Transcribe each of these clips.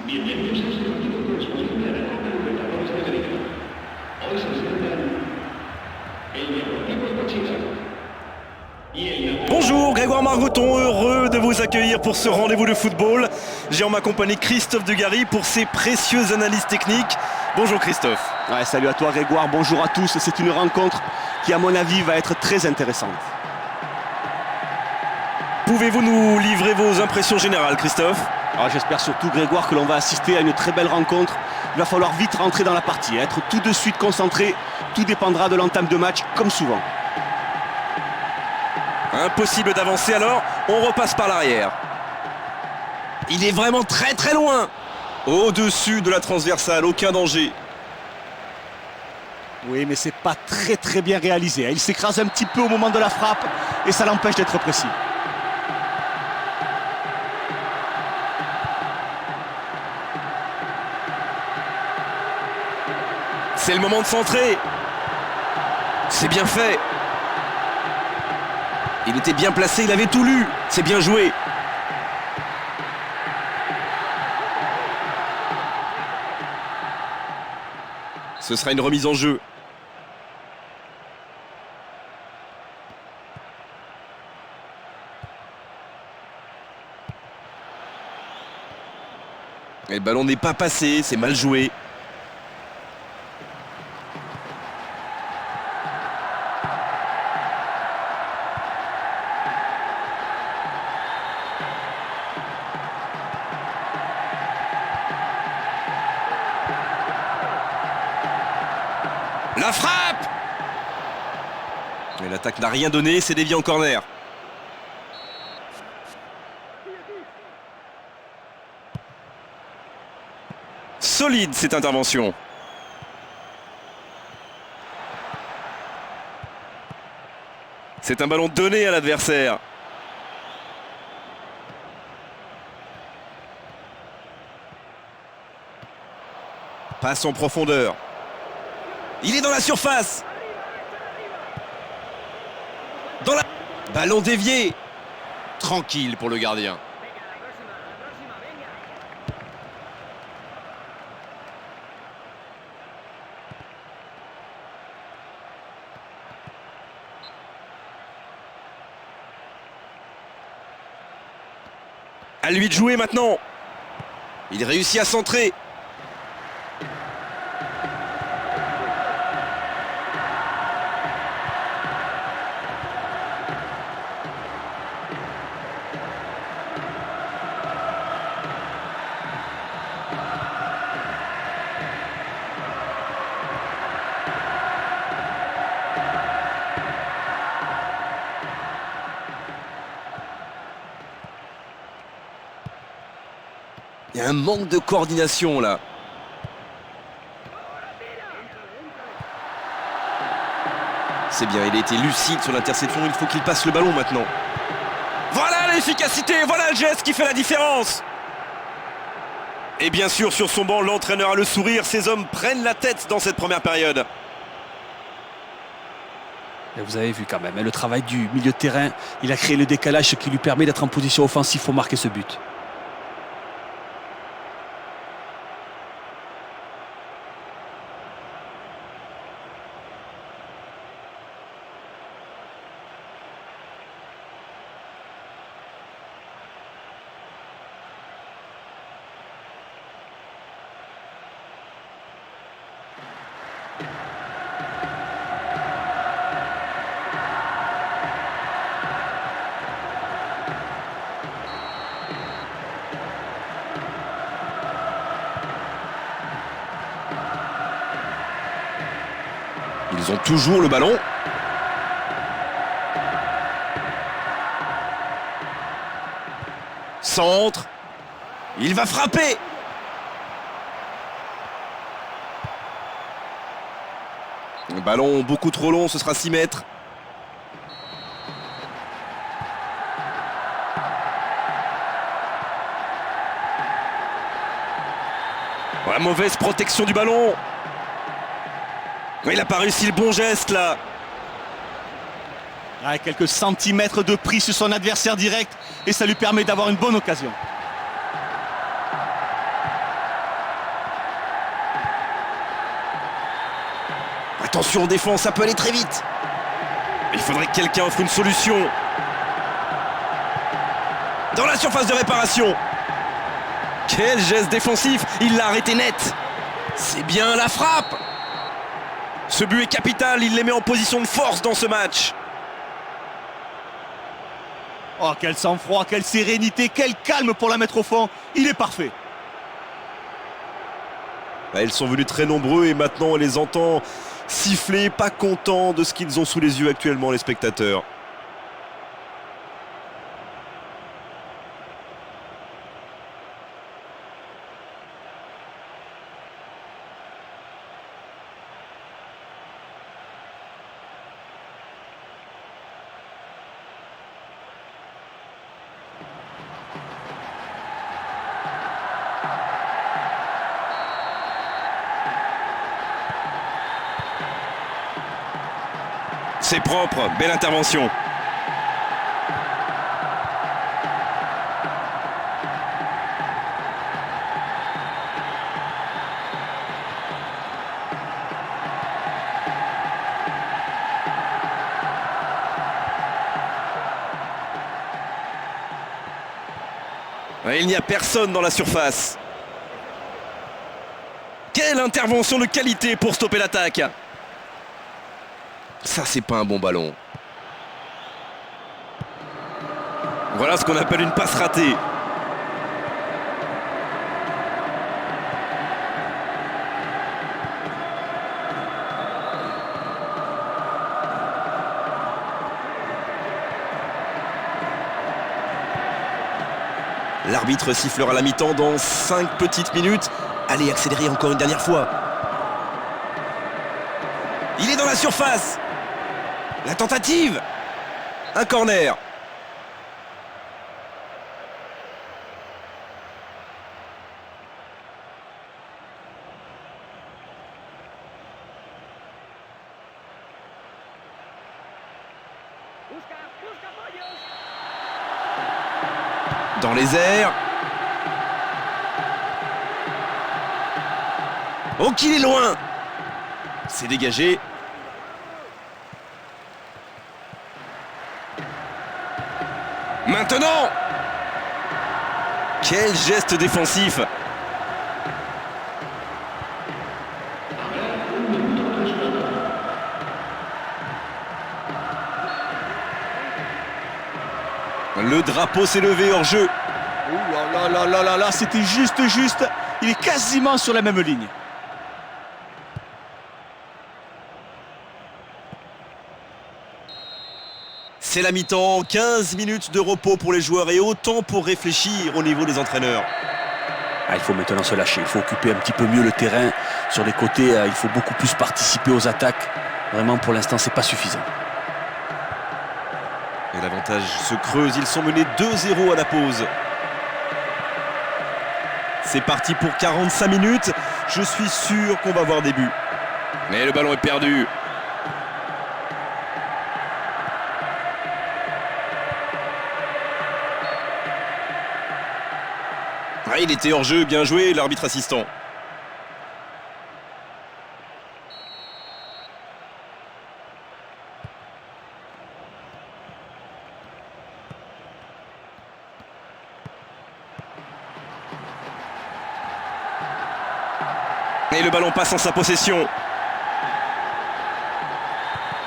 Bienvenidos a este partido correspondiente a la Copa Libertadores de América. Hoy se enfrentan el Deportivo Táchira y el... Bonjour, Grégoire Margoton, heureux de vous accueillir pour ce rendez-vous de football. J'ai en ma compagnie Christophe Dugarry pour ses précieuses analyses techniques. Bonjour Christophe. Ouais, salut à toi Grégoire, bonjour à tous. C'est une rencontre qui à mon avis va être très intéressante. Pouvez-vous nous livrer vos impressions générales Christophe? Alors, j'espère surtout Grégoire que l'on va assister à une très belle rencontre. Il va falloir vite rentrer dans la partie, être tout de suite concentré. Tout dépendra de l'entame de match comme souvent. Impossible d'avancer alors, on repasse par l'arrière. Il est vraiment très très loin. Au-dessus de la transversale, aucun danger. Oui, mais c'est pas très bien réalisé. Il s'écrase un petit peu au moment de la frappe et ça l'empêche d'être précis. C'est le moment de centrer. C'est bien fait. Il était bien placé, il avait tout lu. C'est bien joué. Ce sera une remise en jeu. Et le ballon n'est pas passé, c'est mal joué. La frappe! Et l'attaque n'a rien donné, c'est dévié en corner. Solide cette intervention. C'est un ballon donné à l'adversaire. Passe en profondeur. Il est dans la surface. Dans la... Ballon dévié. Tranquille pour le gardien. À lui de jouer maintenant. Il réussit à centrer. Il y a un manque de coordination là. C'est bien, il a été lucide sur l'interception, il faut qu'il passe le ballon maintenant. Voilà l'efficacité, voilà le geste qui fait la différence. Et bien sûr, sur son banc, l'entraîneur a le sourire, ces hommes prennent la tête dans cette première période. Et vous avez vu quand même, le travail du milieu de terrain, il a créé le décalage, ce qui lui permet d'être en position offensive pour marquer ce but. Ils ont toujours le ballon. Centre. Il va frapper. Le ballon beaucoup trop long, ce sera 6 mètres. La mauvaise protection du ballon. Il n'a pas réussi le bon geste là. Avec quelques centimètres de prise sur son adversaire direct et ça lui permet d'avoir une bonne occasion. Attention aux défenses, ça peut aller très vite. Il faudrait que quelqu'un offre une solution. Dans la surface de réparation. Quel geste défensif, il l'a arrêté net. C'est bien la frappe. Ce but est capital, il les met en position de force dans ce match. Oh, quel sang-froid, quelle sérénité, quel calme pour la mettre au fond. Il est parfait. Ils sont venus très nombreux et maintenant on les entend siffler, pas contents de ce qu'ils ont sous les yeux actuellement, les spectateurs. C'est propre, belle intervention. Il n'y a personne dans la surface. Quelle intervention de qualité pour stopper l'attaque. Ça, c'est pas un bon ballon. Voilà ce qu'on appelle une passe ratée. L'arbitre sifflera la mi-temps dans 5 petites minutes. Allez, accélérez encore une dernière fois. Il est dans la surface. La tentative. Un corner. Dans les airs. Oh, qu'il est loin. C'est dégagé. Maintenant. Quel geste défensif. Le drapeau s'est levé hors jeu. Oh là là là là là, c'était juste. Il est quasiment sur la même ligne. C'est la mi-temps, 15 minutes de repos pour les joueurs et autant pour réfléchir au niveau des entraîneurs. Il faut maintenant se lâcher, il faut occuper un petit peu mieux le terrain. Sur les côtés, il faut beaucoup plus participer aux attaques. Vraiment, pour l'instant, c'est pas suffisant. Et l'avantage se creuse, ils sont menés 2-0 à la pause. C'est parti pour 45 minutes, je suis sûr qu'on va voir des buts. Mais le ballon est perdu. Il était hors jeu, bien joué l'arbitre assistant. Et le ballon passe en sa possession.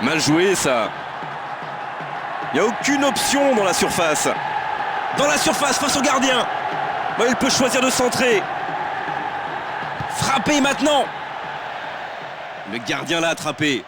Mal joué ça. Il n'y a aucune option dans la surface. Dans la surface face au gardien. Il peut choisir de centrer. Frapper maintenant. Le gardien l'a attrapé.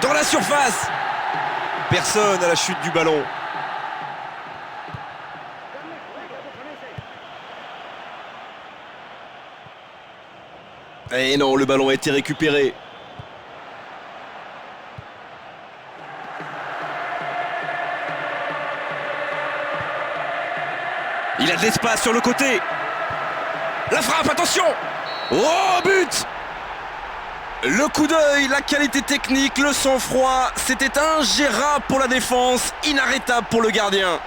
Dans la surface. Personne à la chute du ballon. Et non, le ballon a été récupéré. Il a de l'espace sur le côté. La frappe, attention! Oh, but! Le coup d'œil, la qualité technique, le sang-froid, c'était ingérable pour la défense, inarrêtable pour le gardien.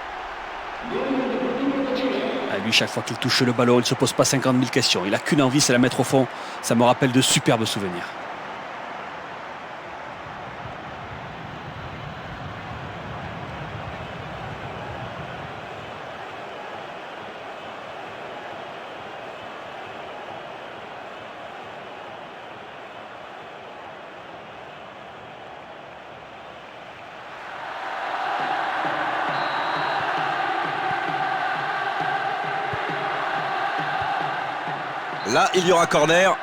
Lui, chaque fois qu'il touche le ballon, il ne se pose pas 50 000 questions. Il n'a qu'une envie, c'est la mettre au fond. Ça me rappelle de superbes souvenirs. Là, il y aura corner.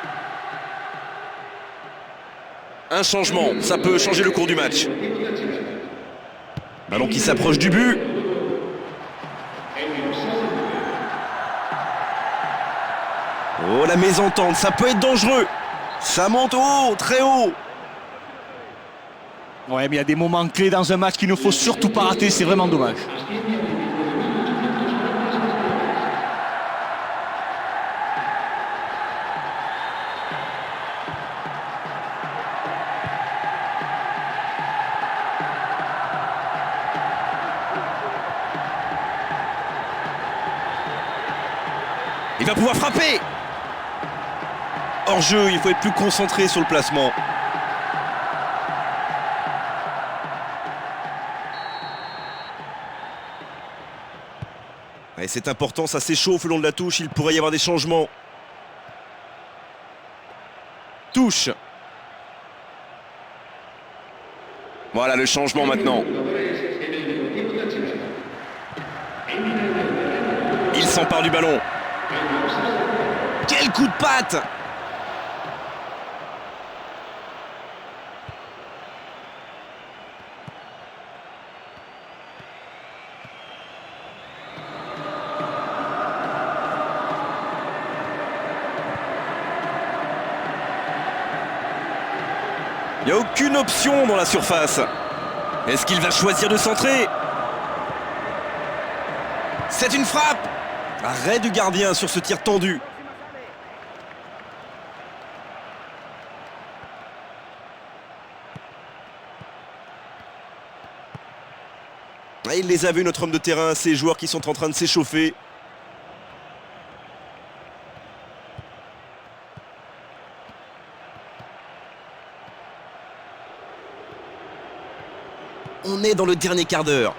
Un changement, ça peut changer le cours du match. Ballon qui s'approche du but. Oh, la mésentente, ça peut être dangereux. Ça monte haut, très haut. Ouais, mais il y a des moments clés dans un match qu'il ne faut surtout pas rater, c'est vraiment dommage. Il va pouvoir frapper. Hors jeu, il faut être plus concentré sur le placement. Et c'est important, ça s'échauffe le long de la touche, il pourrait y avoir des changements. Touche. Voilà le changement maintenant. Il s'empare du ballon. Quel coup de patte! Il n'y a aucune option dans la surface. Est-ce qu'il va choisir de centrer? C'est une frappe! Arrêt du gardien sur ce tir tendu. Il les a vus, notre homme de terrain, ces joueurs qui sont en train de s'échauffer. On est dans le dernier quart d'heure.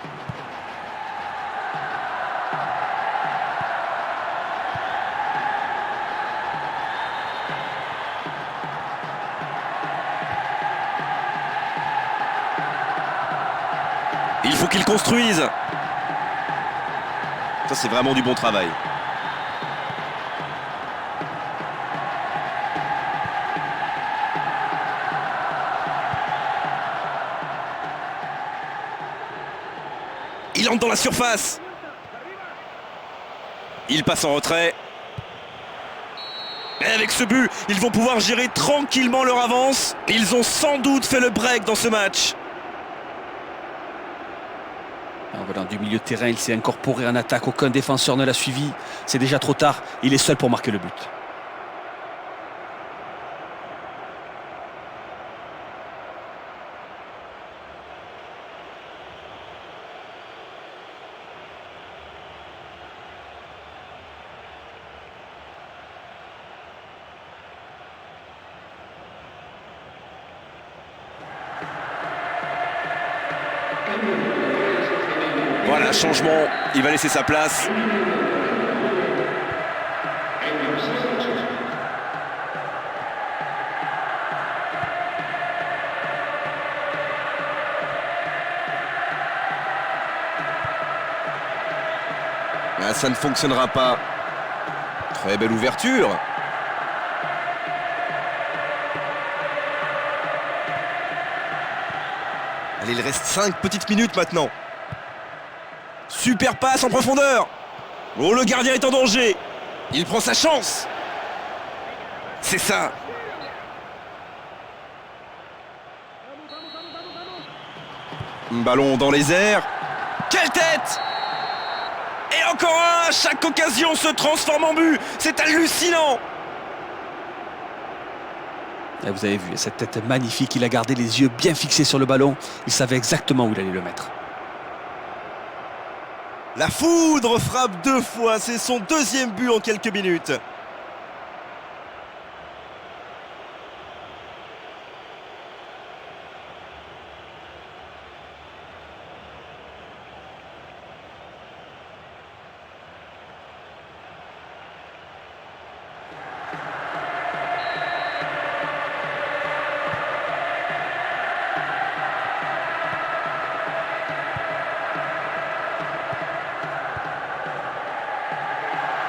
Il faut qu'il construise. Ça, c'est vraiment du bon travail. Il entre dans la surface. Il passe en retrait. Et avec ce but, ils vont pouvoir gérer tranquillement leur avance. Ils ont sans doute fait le break dans ce match. Alors voilà, du milieu de terrain, il s'est incorporé en attaque. Aucun défenseur ne l'a suivi. C'est déjà trop tard. Il est seul pour marquer le but. Voilà, changement, il va laisser sa place. Ah, ça ne fonctionnera pas. Très belle ouverture. Allez, il reste 5 petites minutes maintenant. Super passe en profondeur. Oh, le gardien est en danger. Il prend sa chance. C'est ça. Ballon dans les airs. Quelle tête! Et encore un. Chaque occasion se transforme en but. C'est hallucinant. Et vous avez vu cette tête magnifique, il a gardé les yeux bien fixés sur le ballon. Il savait exactement où il allait le mettre. La foudre frappe 2 fois. C'est son 2e but en quelques minutes.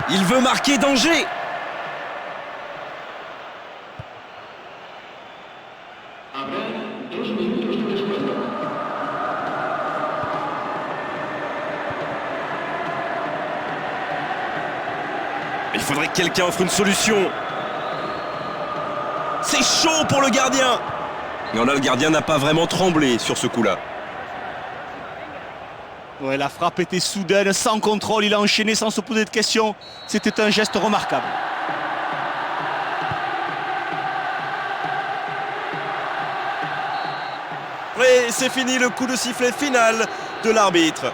Il veut marquer danger. Il faudrait que quelqu'un offre une solution. C'est chaud pour le gardien. Non, là, le gardien n'a pas vraiment tremblé sur ce coup-là. Ouais, la frappe était soudaine, sans contrôle, il a enchaîné sans se poser de questions. C'était un geste remarquable. Et c'est fini, le coup de sifflet final de l'arbitre.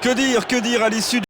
Que dire à l'issue